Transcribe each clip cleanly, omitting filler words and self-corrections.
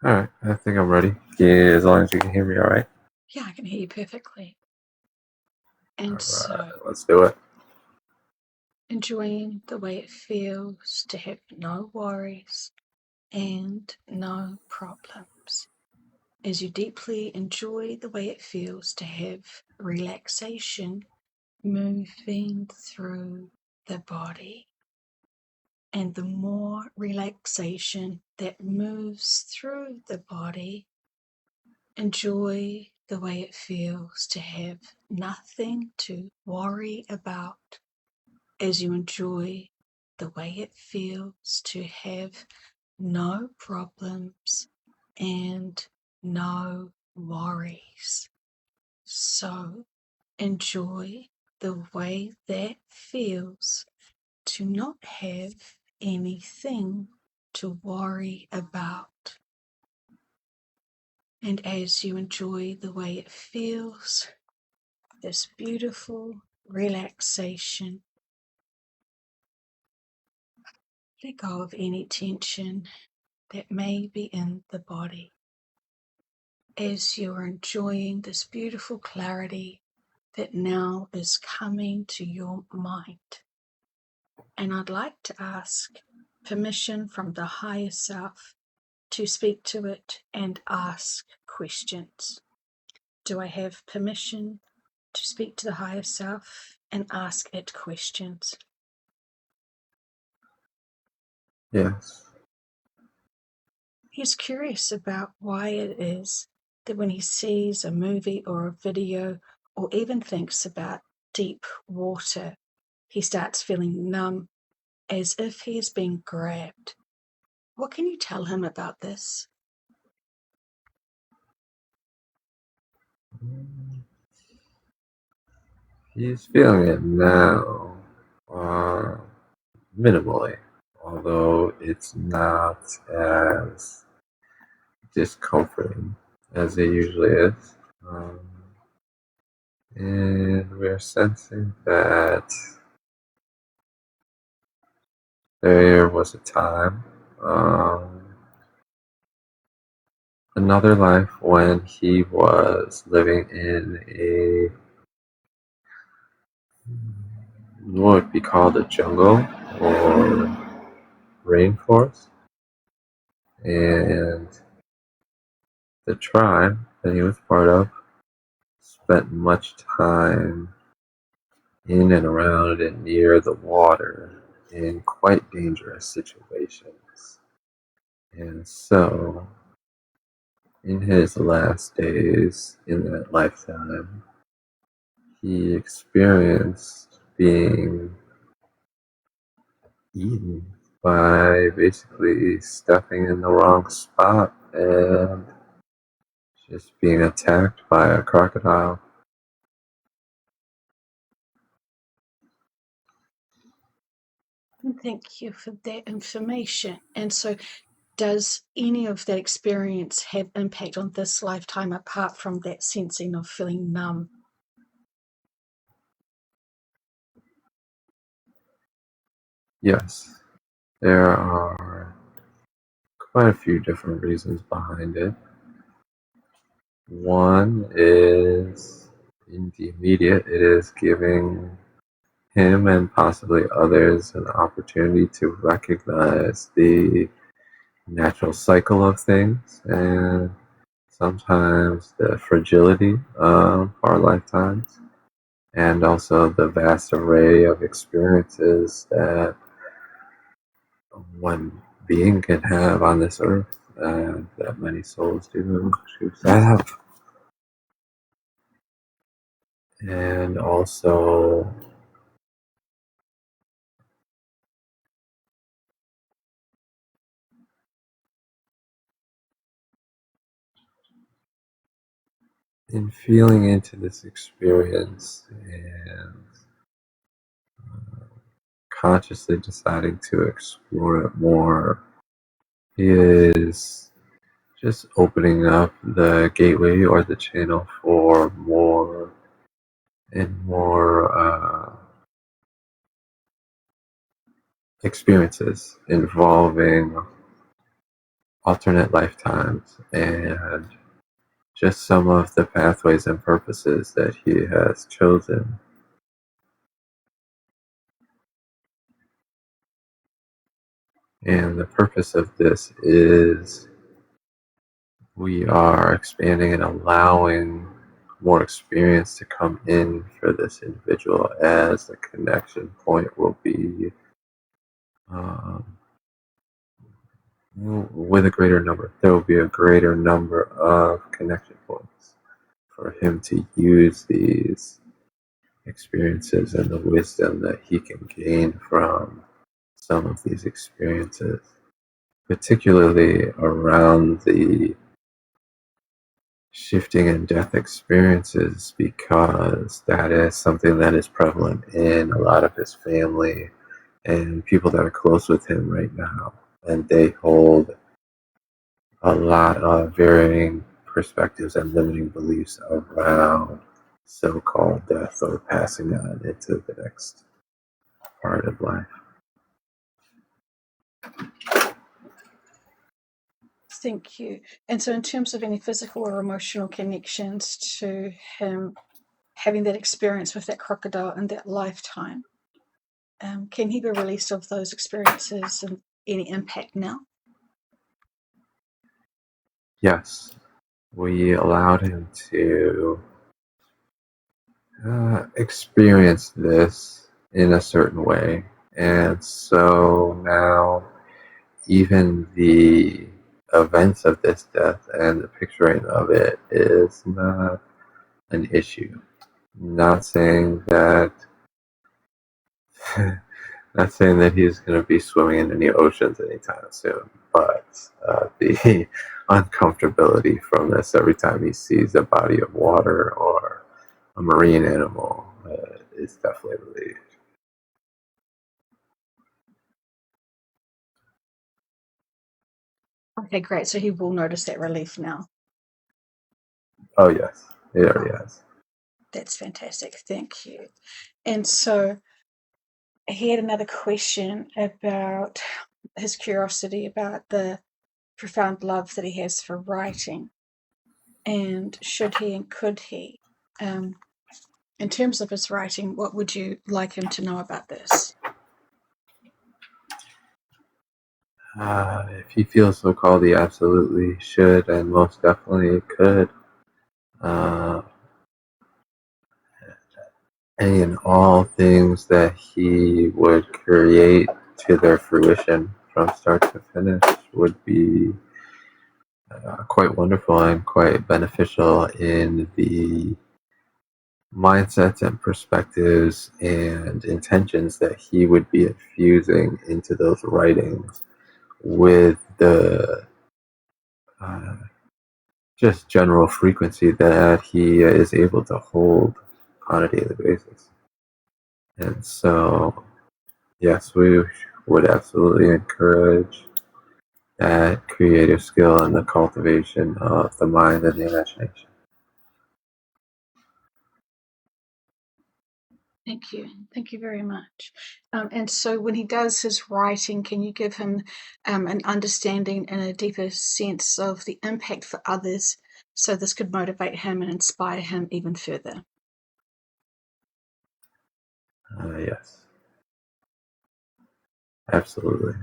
All right, I think I'm ready. Yeah, as long as you can hear me, all right? Yeah, I can hear you perfectly. All And right, so, let's do it. enjoying the way it feels to have no worries and no problems. As you deeply enjoy the way it feels to have relaxation moving through the body. And the more relaxation that moves through the body, enjoy the way it feels to have nothing to worry about as you enjoy the way it feels to have no problems and no worries. So enjoy the way that feels to not have anything to worry about. And as you enjoy the way it feels, this beautiful relaxation, let go of any tension that may be in the body. As you're enjoying this beautiful clarity that now is coming to your mind. And I'd like to ask permission from the higher self to speak to it and ask questions. Do I have permission to speak to the higher self and ask it questions? Yes. He's curious about why it is that when he sees a movie or a video or even thinks about deep water, he starts feeling numb as if he is being grabbed. What can you tell him about this? He's feeling it now, uh, minimally, although it's not as discomforting as it usually is. Um, and we're sensing that there was a time, another life when he was living in what would be called a jungle or rainforest, and the tribe that he was part of spent much time in and around and near the water in quite dangerous situations. And so, in his last days in that lifetime, he experienced being eaten by basically stepping in the wrong spot and just being attacked by a crocodile. Thank you for that information. And so, does any of that experience have impact on this lifetime apart from that sensing of feeling numb? Yes, there are quite a few different reasons behind it. One is in the immediate, it is giving him and possibly others an opportunity to recognize the natural cycle of things and sometimes the fragility of our lifetimes, and also the vast array of experiences that one being can have on this earth, that many souls do choose to have. And also in feeling into this experience and consciously deciding to explore it more, is just opening up the gateway or the channel for more and more experiences involving alternate lifetimes and just some of the pathways and purposes that he has chosen. And the purpose of this is we are expanding and allowing more experience to come in for this individual, as the connection point will be um, with a greater number. There will be a greater number of connection points for him to use these experiences and the wisdom that he can gain from some of these experiences, particularly around the shifting and death experiences, because that is something that is prevalent in a lot of his family and people that are close with him right now. And they hold a lot of varying perspectives and limiting beliefs around so-called death or passing on into the next part of life. Thank you. And so in terms of any physical or emotional connections to him having that experience with that crocodile in that lifetime, can he be released of those experiences and any impact now? Yes, we allowed him to experience this in a certain way. And so now, even the events of this death and the picturing of it is not an issue. Not saying that not saying that he's going to be swimming in any oceans anytime soon, but the uncomfortability from this every time he sees a body of water or a marine animal is definitely relieved. Okay, great. So he will notice that relief now. Oh yes, it already has. That's fantastic. Thank you. And so he had another question about his curiosity about the profound love that he has for writing. And should he and could he? In terms of his writing, what would you like him to know about this? If he feels so called, he absolutely should, and most definitely could. Uh, any and all things that he would create to their fruition from start to finish would be quite wonderful and quite beneficial in the mindsets and perspectives and intentions that he would be infusing into those writings with the uh, just general frequency that he is able to hold on a daily basis. And so, yes, we would absolutely encourage that creative skill and the cultivation of the mind and the imagination. Thank you. Thank you very much. And so when he does his writing, can you give him an understanding and a deeper sense of the impact for others so this could motivate him and inspire him even further? Yes, absolutely.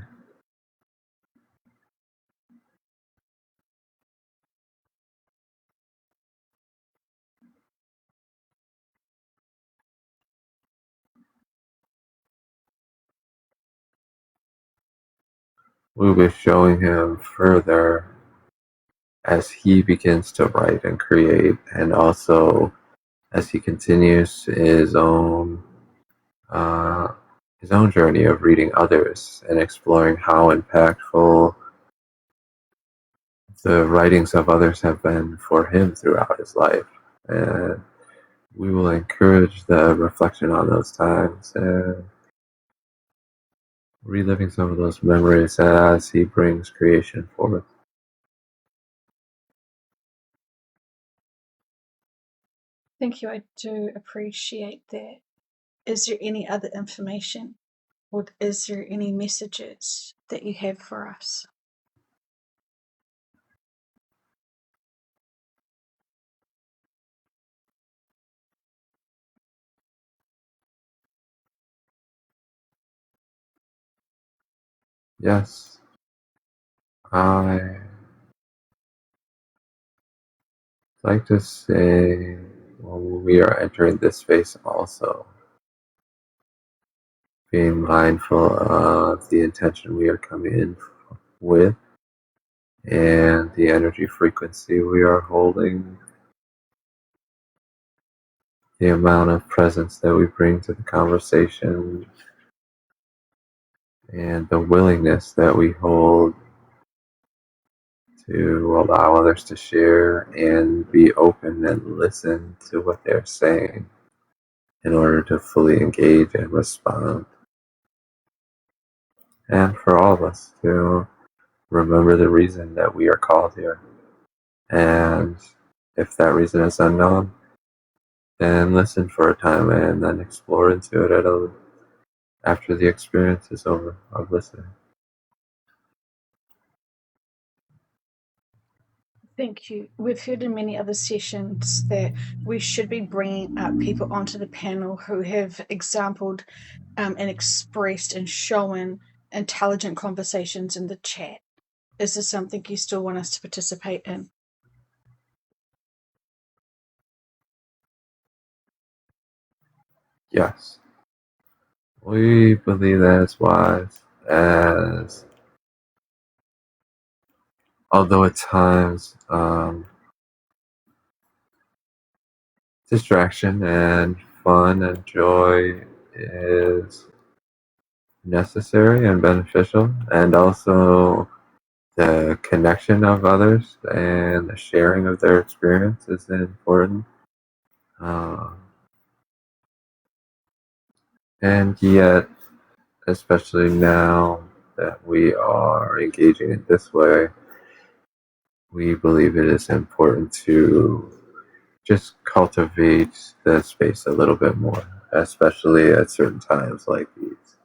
We'll be showing him further as he begins to write and create, and also as he continues uh, his own journey of reading others and exploring how impactful the writings of others have been for him throughout his life. And we will encourage the reflection on those times and reliving some of those memories as he brings creation forth. Thank you. I do appreciate that. Is there any other information or is there any messages that you have for us? Yes, I like to say when we are entering this space also, being mindful of the intention we are coming in with and the energy frequency we are holding, the amount of presence that we bring to the conversation, and the willingness that we hold to allow others to share and be open and listen to what they're saying in order to fully engage and respond. And for all of us to remember the reason that we are called here. And if that reason is unknown, then listen for a time and then explore into it after the experience is over of listening. Thank you. We've heard in many other sessions that we should be bringing up people onto the panel who have exampled and expressed and shown intelligent conversations in the chat. Is this something you still want us to participate in? Yes. We believe that it's wise, as although at times distraction and fun and joy is necessary and beneficial, and also the connection of others and the sharing of their experience is important. And yet, especially now that we are engaging in this way, we believe it is important to just cultivate the space a little bit more, especially at certain times like these.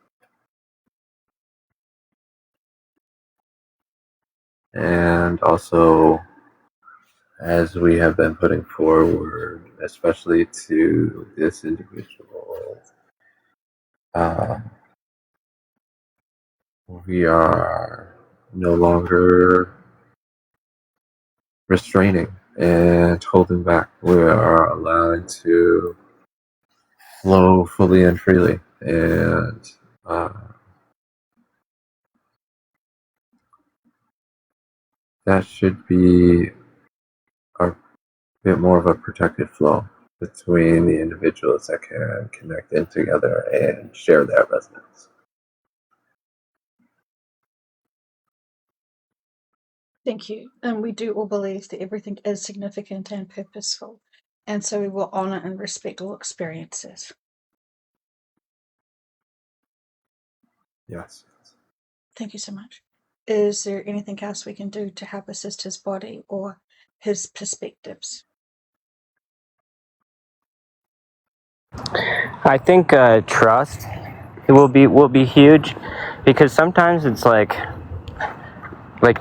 And also, as we have been putting forward, especially to this individual, we are no longer restraining and holding back. We are allowing to flow fully and freely. And that should be a bit more of a protected flow between the individuals that can connect in together and share that resonance. Thank you. And we do all believe that everything is significant and purposeful. And so we will honor and respect all experiences. Yes. Thank you so much. Is there anything else we can do to help assist his body or his perspectives? I think trust will be huge, because sometimes it's like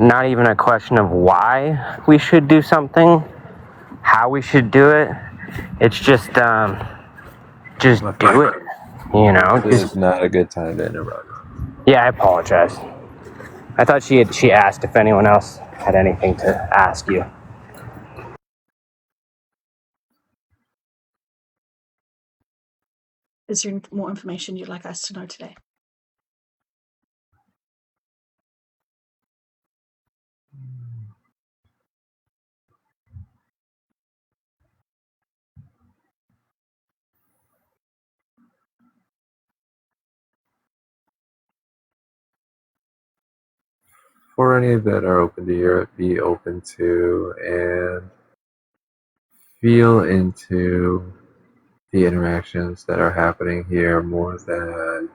not even a question of why we should do something, how we should do it. It's just do it. You know. This is not a good time to interrupt. Yeah, I apologize. I thought she asked if anyone else had anything to ask you. Is there more information you'd like us to know today? For any that are open to hear it, be open to and feel into the interactions that are happening here more than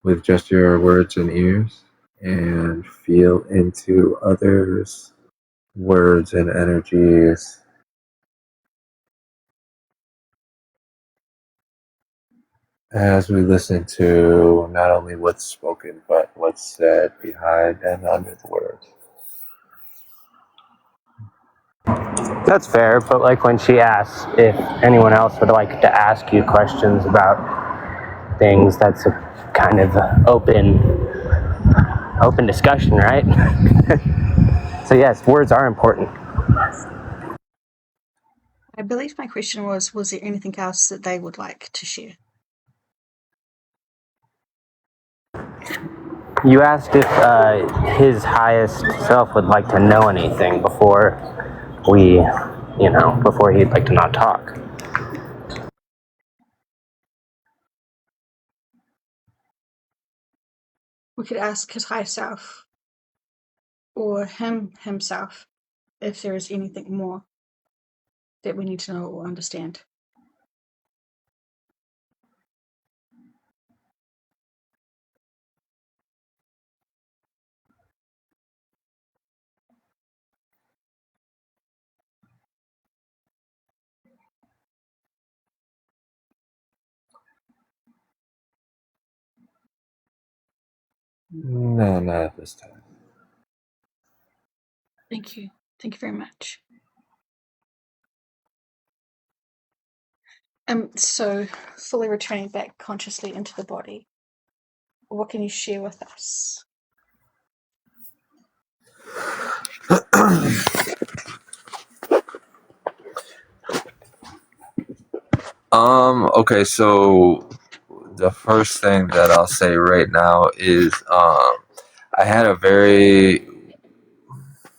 with just your words and ears, and feel into others' words and energies as we listen to not only what's spoken but what's said behind and under the words. That's fair, but when she asks if anyone else would like to ask you questions about things, that's a kind of open open discussion, right? So yes, words are important. I believe my question was there anything else that they would like to share? You asked if his highest self would like to know anything before before he'd like to not talk. We could ask his higher self or himself if there is anything more that we need to know or understand. No, not at this time. Thank you. Thank you very much. So fully returning back consciously into the body, what can you share with us? Okay, so the first thing that I'll say right now is I had a very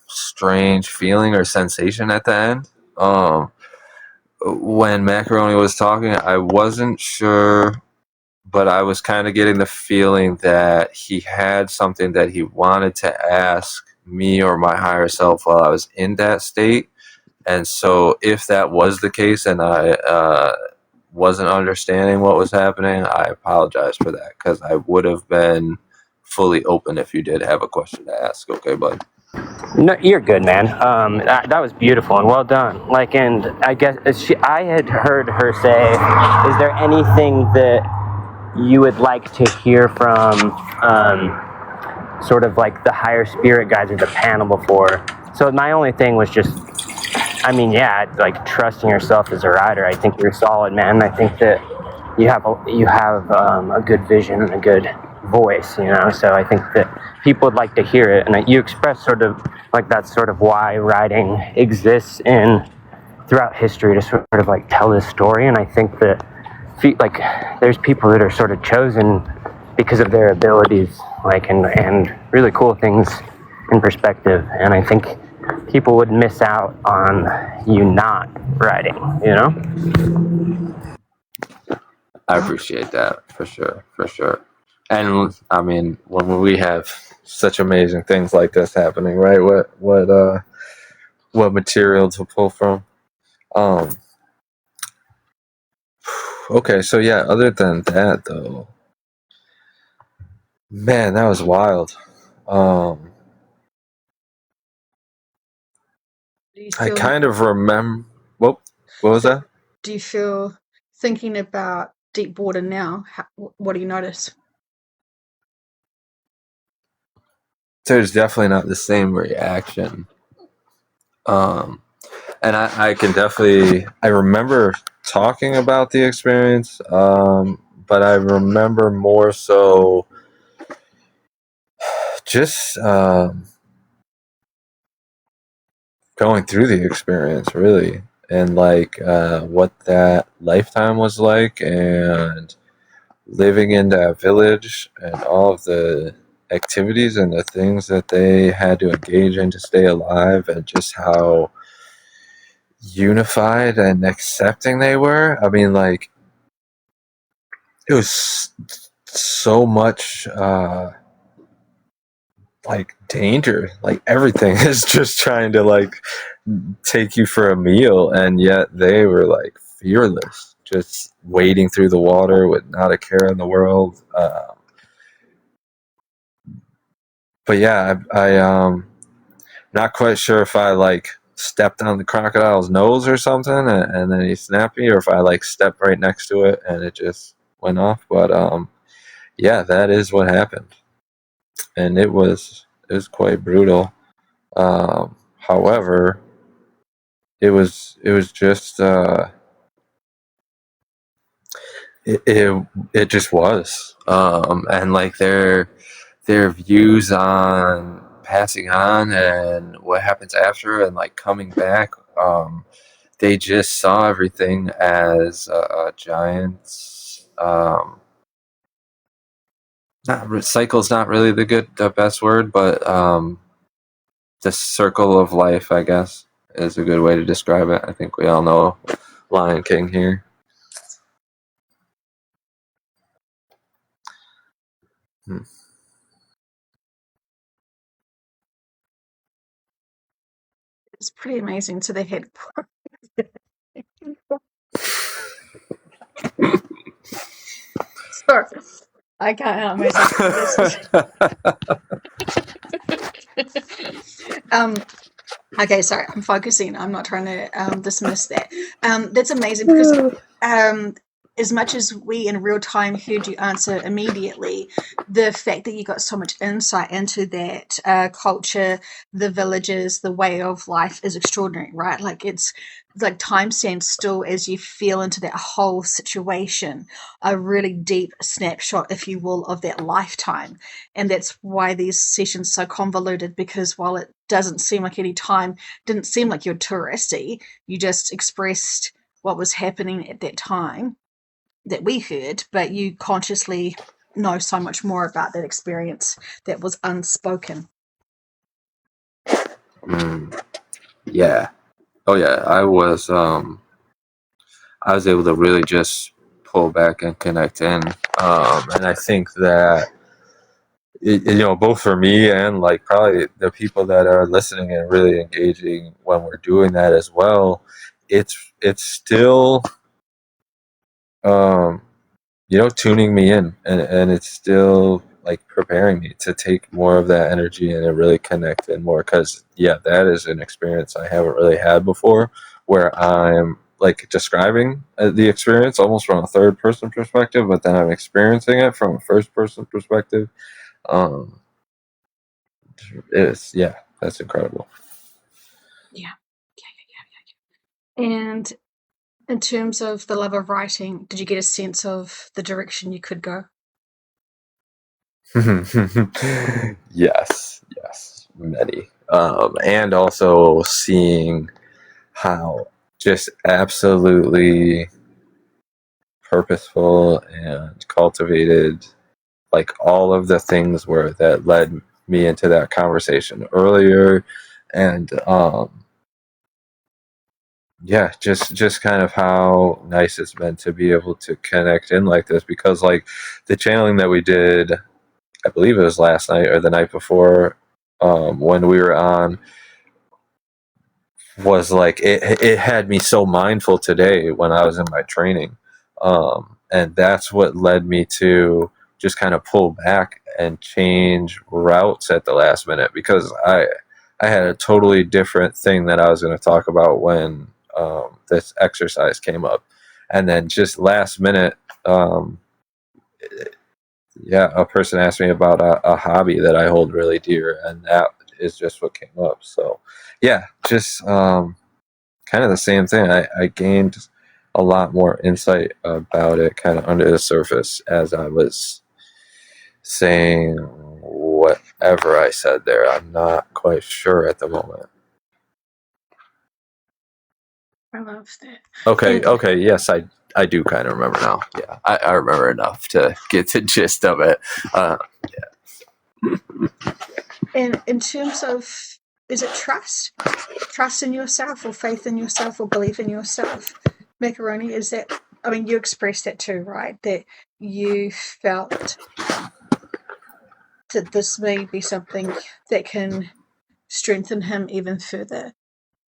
strange feeling or sensation at the end. When Macaroni was talking, I wasn't sure, but I was kind of getting the feeling that he had something that he wanted to ask me or my higher self while I was in that state. And so, if that was the case and I wasn't understanding what was happening, I apologize for that because I would have been fully open if you did have a question to ask. Okay, bud. No, you're good, man. That was beautiful and well done. And I guess I had heard her say, "Is there anything that you would like to hear from, sort of like the higher spirit guides or the panel before?" So my only thing was just, like trusting yourself as a rider. I think you're solid, man. I think that you have a good vision and a good voice, so I think that people would like to hear it, and you express sort of like that's sort of why writing exists throughout history, to sort of like tell this story. And I think that there's people that are sort of chosen because of their abilities, and really cool things in perspective, and I think people would miss out on you not writing, I appreciate that for sure, for sure. And I mean, when we have such amazing things like this happening, right? What material to pull from? Um, okay, so yeah. Other than that, though, man, that was wild. Um, Do you I feel kind of remember. What was that? do you feel thinking about deep water now? What do you notice? There's definitely not the same reaction. Um, and I can definitely. I remember talking about the experience, but I remember more so just going through the experience, really, and what that lifetime was like, and living in that village, and all of the activities and the things that they had to engage in to stay alive, and just how unified and accepting they were. I mean, it was so much danger. Like everything is just trying to take you for a meal, and yet they were fearless, just wading through the water with not a care in the world. But yeah, not quite sure if I stepped on the crocodile's nose or something, and then he snapped me, or if I stepped right next to it and it just went off. But yeah, that is what happened, and it was quite brutal. However, it was just it just was, and their views on passing on and what happens after and like coming back. They just saw everything as a giant. Not cycle's not really the best word, but the circle of life, I guess, is a good way to describe it. I think we all know Lion King here. It's pretty amazing. So they had. Sorry, I can't help myself. Okay, sorry, I'm focusing. I'm not trying to dismiss that. That's amazing because as much as we in real time heard you answer immediately, the fact that you got so much insight into that culture, the villages, the way of life is extraordinary, right? Like it's like time stands still as you feel into that whole situation, a really deep snapshot, if you will, of that lifetime. And that's why these sessions are so convoluted, because while it doesn't seem like any time, didn't seem like you're touristy, you just expressed what was happening at that time that we heard, but you consciously know so much more about that experience that was unspoken. Yeah. Oh yeah. I was able to really just pull back and connect in. And I think that both for me and like probably the people that are listening and really engaging when we're doing that as well, it's still tuning me in, and it's still like preparing me to take more of that energy and to really connect in more, because that is an experience I haven't really had before, where I'm like describing the experience almost from a third person perspective, but then I'm experiencing it from a first person perspective. That's incredible. Yeah. And in terms of the love of writing, did you get a sense of the direction you could go? Yes, many. And also seeing how just absolutely purposeful and cultivated, like all of the things were that led me into that conversation earlier, and just kind of how nice it's been to be able to connect in like this, because like the channeling that we did, I believe it was last night or the night before, when we were on, was like it had me so mindful today when I was in my training, and that's what led me to just kind of pull back and change routes at the last minute, because I had a totally different thing that I was going to talk about when this exercise came up, and then just last minute, a person asked me about a hobby that I hold really dear, and that is just what came up. So just kind of the same thing. I gained a lot more insight about it kind of under the surface as I was saying whatever I said there. I'm not quite sure at the moment. I love that. Okay, yes, I do kind of remember now. Yeah, I remember enough to get the gist of it. And in terms of, is it trust? Trust in yourself, or faith in yourself, or belief in yourself? Macaroni, is that, I mean, you expressed that too, right? That you felt that this may be something that can strengthen him even further.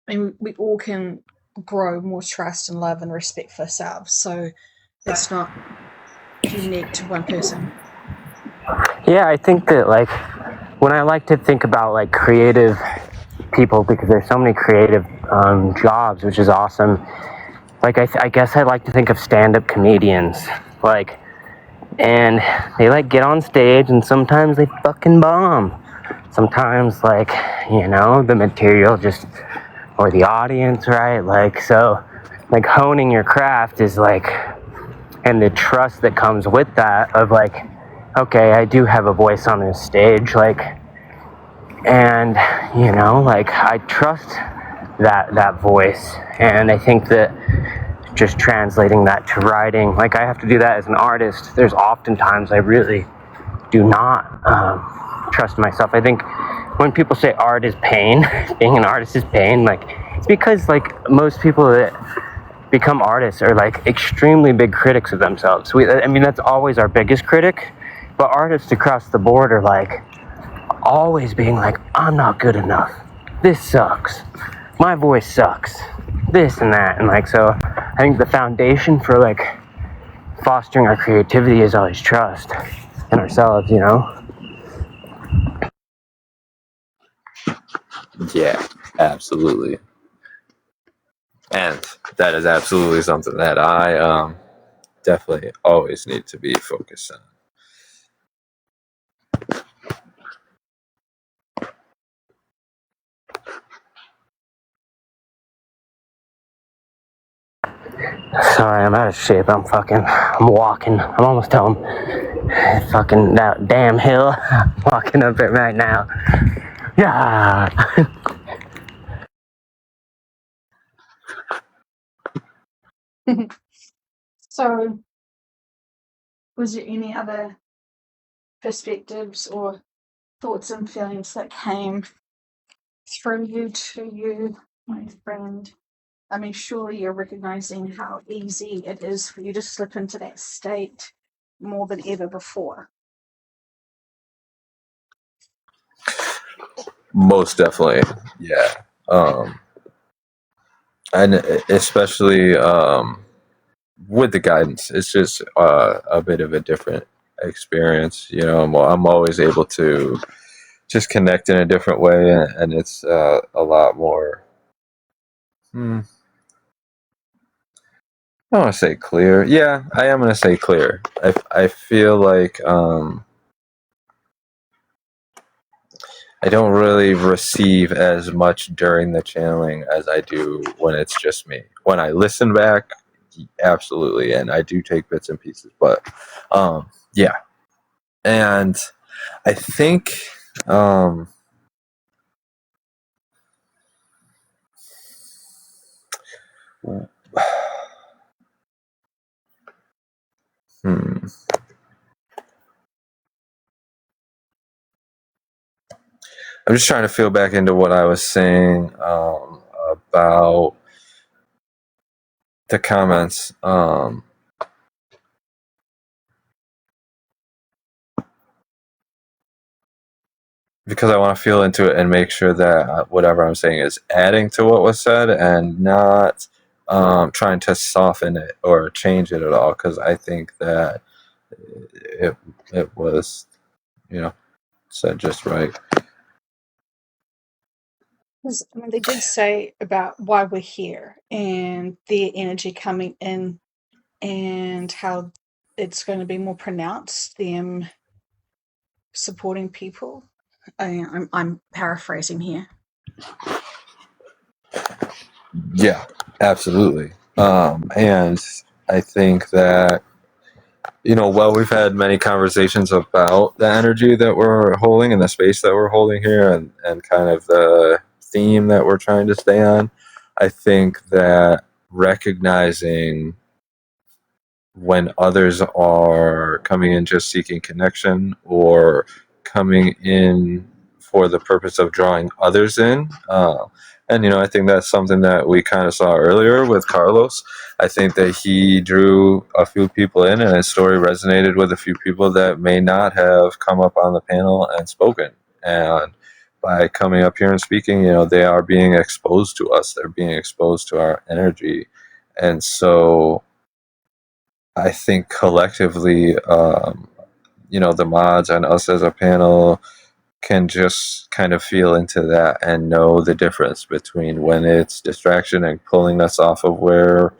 I mean, we all can grow more trust and love and respect for ourselves, so it's not unique to one person. Yeah, I think that like when I like to think about like creative people, because there's so many creative jobs, which is awesome. Like I guess I like to think of stand-up comedians, like, and they like get on stage and sometimes they fucking bomb. Sometimes like, the material just, or the audience, right? Like, so like honing your craft is like, and the trust that comes with that of like, okay, I do have a voice on this stage, like, and, you know, like, I trust that voice, and I think that just translating that to writing, like, I have to do that as an artist. There's oftentimes I really do not trust myself. I think when people say art is pain, being an artist is pain, like, it's because, like, most people that become artists are, like, extremely big critics of themselves. I mean, that's always our biggest critic, but artists across the board are, like, always being like, I'm not good enough. This sucks. My voice sucks. This and that. And, like, so I think the foundation for, like, fostering our creativity is always trust in ourselves, you know? Yeah, absolutely. And that is absolutely something that I definitely always need to be focused on. Sorry, I'm out of shape. I'm walking. I'm almost home. Fucking that damn hill. I'm walking up it right now. Yeah. So, was there any other perspectives or thoughts and feelings that came through you, my friend? I mean, surely you're recognizing how easy it is for you to slip into that state more than ever before. Most definitely, yeah. And especially with the guidance, it's just a bit of a different experience. You know, I'm always able to just connect in a different way, and it's a lot more. I don't want to say clear. Yeah, I am going to say clear. I feel like I don't really receive as much during the channeling as I do when it's just me. When I listen back, absolutely, and I do take bits and pieces. But yeah, and I think hmm. I'm just trying to feel back into what I was saying about the comments. Because I want to feel into it and make sure that whatever I'm saying is adding to what was said and not trying to soften it or change it at all. Because I think that it was, you know, said just right. Because, I mean, they did say about why we're here and the energy coming in and how it's going to be more pronounced, them supporting people. I'm paraphrasing here. Yeah, absolutely. And I think that, you know, while we've had many conversations about the energy that we're holding and the space that we're holding here and kind of the theme that we're trying to stay on, I think that recognizing when others are coming in just seeking connection or coming in for the purpose of drawing others in. And, you know, I think that's something that we kind of saw earlier with Carlos. I think that he drew a few people in and his story resonated with a few people that may not have come up on the panel and spoken. And by coming up here and speaking, you know, they are being exposed to us. They're being exposed to our energy. And so I think collectively, you know, the mods and us as a panel can just kind of feel into that and know the difference between when it's distraction and pulling us off of where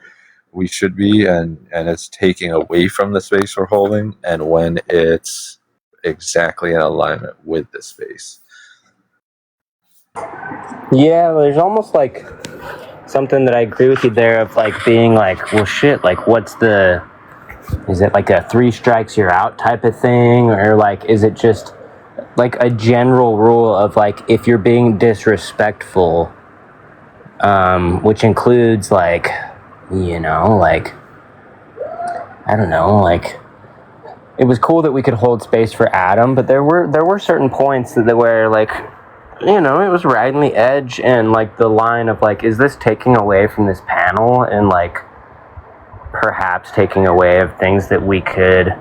we should be and it's taking away from the space we're holding, and when it's exactly in alignment with the space. Yeah, there's almost like something that I agree with you there of like being like, well, shit, like what's the Is it like a 3 strikes you're out type of thing, or like is it just like a general rule of like if you're being disrespectful, which includes like, like I don't know, like it was cool that we could hold space for Adam, but there were certain points that where like, it was right on the edge, and like the line of like, is this taking away from this panel, and like perhaps taking away of things that we could,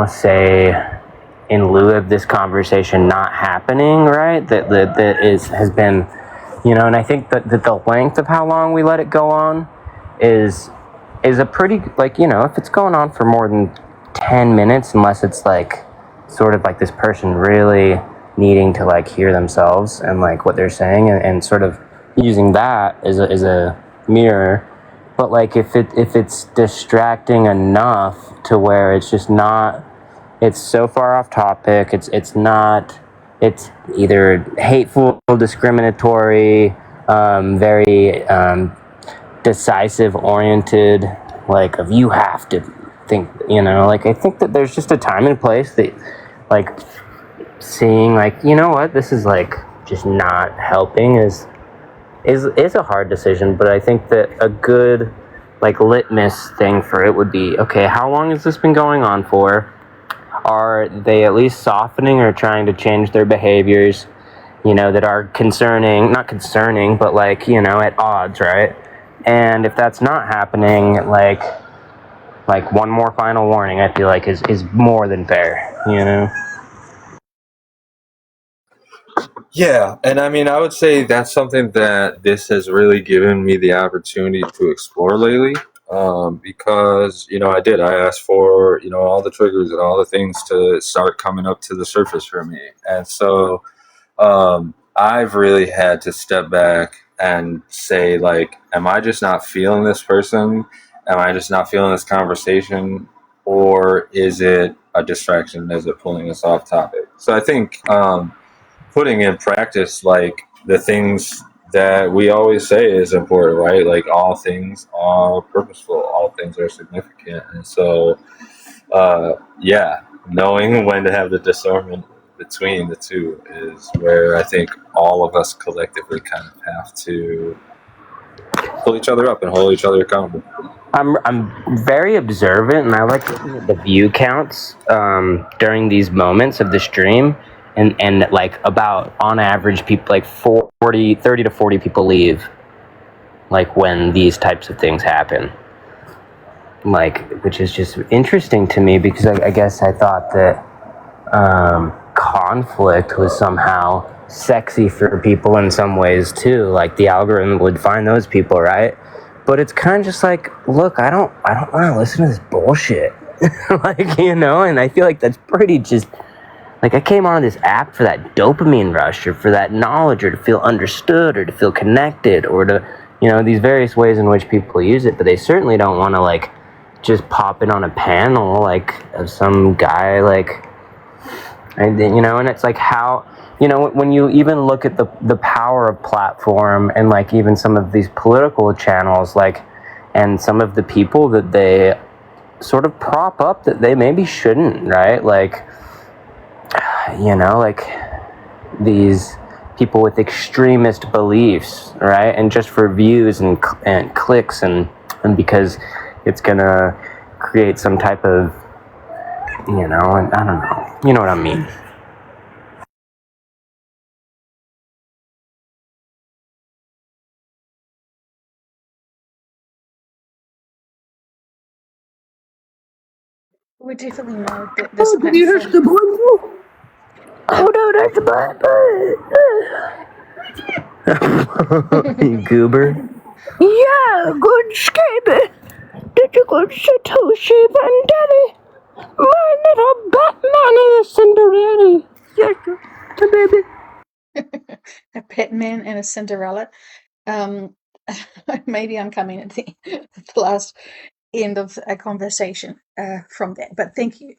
say in lieu of this conversation not happening, right? Has been, and I think that the length of how long we let it go on is a pretty, like, if it's going on for more than 10 minutes, unless it's like sort of like this person really needing to like hear themselves and like what they're saying, and sort of using that as a mirror. But like if it's distracting enough to where it's just not, it's so far off topic, it's not, it's either hateful, discriminatory, very decisive oriented, like of you have to think, like I think that there's just a time and place that like seeing like, what, this is like just not helping is a hard decision. But I think that a good like litmus thing for it would be, okay, how long has this been going on for? Are they at least softening or trying to change their behaviors, that are not concerning, but like, at odds, right? And if that's not happening, like one more final warning, I feel like is more than fair, Yeah, and I mean, I would say that's something that this has really given me the opportunity to explore lately. Because I asked for all the triggers and all the things to start coming up to the surface for me, and so I've really had to step back and say, like, am I just not feeling this person? Am I just not feeling this conversation? Or is it a distraction? Is it pulling us off topic? So I think putting in practice, like, the things that we always say is important, right? Like, all things are purposeful, all things are significant. And so, yeah, knowing when to have the discernment between the two is where I think all of us collectively kind of have to pull each other up and hold each other accountable. I'm very observant, and I like looking at the view counts during these moments of the stream, and like about on average people like 30 to 40 people leave, like when these types of things happen, like, which is just interesting to me, because I guess I thought that conflict was somehow sexy for people in some ways too, like the algorithm would find those people, right? But it's kind of just like, look, I don't want to listen to this bullshit. Like, and I feel like that's pretty just, like, I came on this app for that dopamine rush, or for that knowledge, or to feel understood, or to feel connected, or to, these various ways in which people use it. But they certainly don't want to, like, just pop in on a panel, like, of some guy, like, and it's like how, when you even look at the power of platform, and like even some of these political channels, like, and some of the people that they sort of prop up that they maybe shouldn't, right? Like, like these people with extremist beliefs, right? And just for views and clicks, and because it's gonna create some type of, and I don't know, you know what I mean. We definitely know that this Oh, did you hurt the boy? Oh no, that's my you goober. Yeah, good scaby. Did you go Satoshi and Daddy? My little Batman is Cinderella. Yes, baby. A Batman and a Cinderella. Maybe I'm coming at the last end of a conversation from that, but thank you.